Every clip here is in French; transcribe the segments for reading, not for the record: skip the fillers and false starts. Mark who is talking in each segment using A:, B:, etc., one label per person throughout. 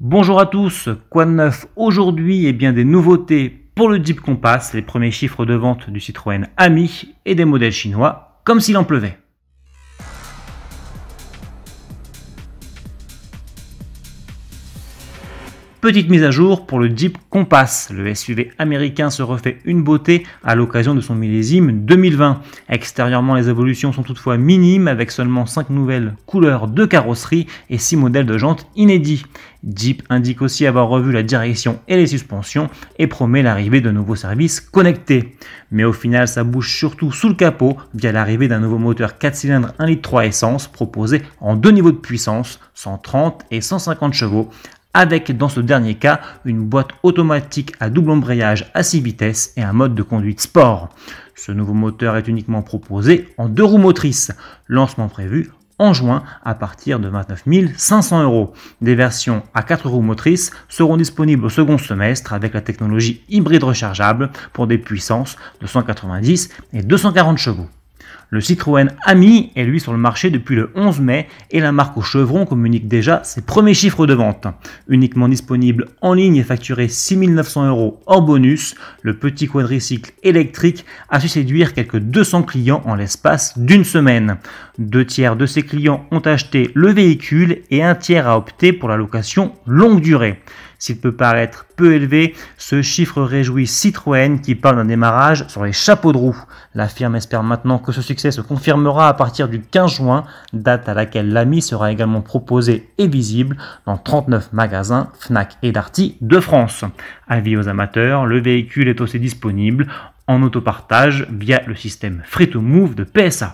A: Bonjour à tous, quoi de neuf aujourd'hui? Eh bien des nouveautés pour le Jeep Compass, les premiers chiffres de vente du Citroën Ami et des modèles chinois, comme s'il en pleuvait. Petite mise à jour pour le Jeep Compass. Le SUV américain se refait une beauté à l'occasion de son millésime 2020. Extérieurement, les évolutions sont toutefois minimes avec seulement 5 nouvelles couleurs de carrosserie et 6 modèles de jantes inédits. Jeep indique aussi avoir revu la direction et les suspensions et promet l'arrivée de nouveaux services connectés. Mais au final, ça bouge surtout sous le capot via l'arrivée d'un nouveau moteur 4 cylindres 1,3 litre essence proposé en deux niveaux de puissance, 130 et 150 chevaux, avec dans ce dernier cas une boîte automatique à double embrayage à 6 vitesses et un mode de conduite sport. Ce nouveau moteur est uniquement proposé en 2 roues motrices, lancement prévu en juin à partir de 29 500 €. Des versions à 4 roues motrices seront disponibles au second semestre avec la technologie hybride rechargeable pour des puissances de 190 et 240 chevaux. Le Citroën Ami est lui sur le marché depuis le 11 mai et la marque au chevron communique déjà ses premiers chiffres de vente. Uniquement disponible en ligne et facturé 6 900 € hors bonus, le petit quadricycle électrique a su séduire quelques 200 clients en l'espace d'une semaine. 2 tiers de ces clients ont acheté le véhicule et un tiers a opté pour la location longue durée. S'il peut paraître peu élevé, ce chiffre réjouit Citroën qui parle d'un démarrage sur les chapeaux de roue. La firme espère maintenant que ce succès se confirmera à partir du 15 juin, date à laquelle l'Ami sera également proposé et visible dans 39 magasins Fnac et Darty de France. Avis aux amateurs, le véhicule est aussi disponible en autopartage via le système Free to Move de PSA.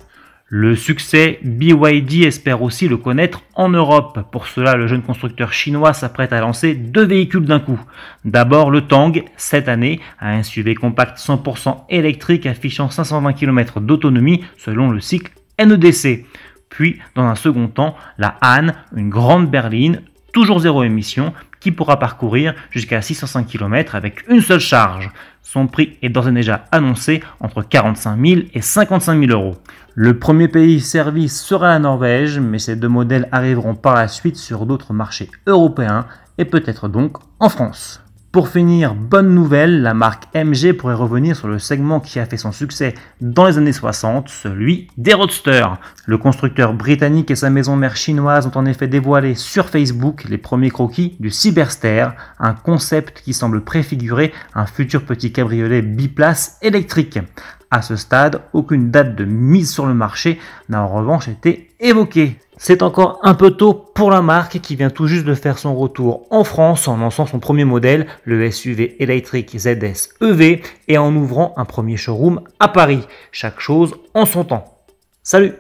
A: Le succès, BYD espère aussi le connaître en Europe. Pour cela, le jeune constructeur chinois s'apprête à lancer 2 véhicules d'un coup. D'abord le Tang, cette année, un SUV compact 100% électrique affichant 520 km d'autonomie selon le cycle NEDC. Puis, dans un second temps, la Han, une grande berline, toujours zéro émission, qui pourra parcourir jusqu'à 605 km avec une seule charge. Son prix est d'ores et déjà annoncé entre 45 000 et 55 000 €. Le premier pays servi sera la Norvège, mais ces 2 modèles arriveront par la suite sur d'autres marchés européens et peut-être donc en France. Pour finir, bonne nouvelle, la marque MG pourrait revenir sur le segment qui a fait son succès dans les années 60, celui des roadsters. Le constructeur britannique et sa maison mère chinoise ont en effet dévoilé sur Facebook les premiers croquis du Cyberster, un concept qui semble préfigurer un futur petit cabriolet biplace électrique. À ce stade, aucune date de mise sur le marché n'a en revanche été évoquée. C'est encore un peu tôt pour la marque qui vient tout juste de faire son retour en France en lançant son premier modèle, le SUV électrique ZS EV, et en ouvrant un premier showroom à Paris. Chaque chose en son temps. Salut!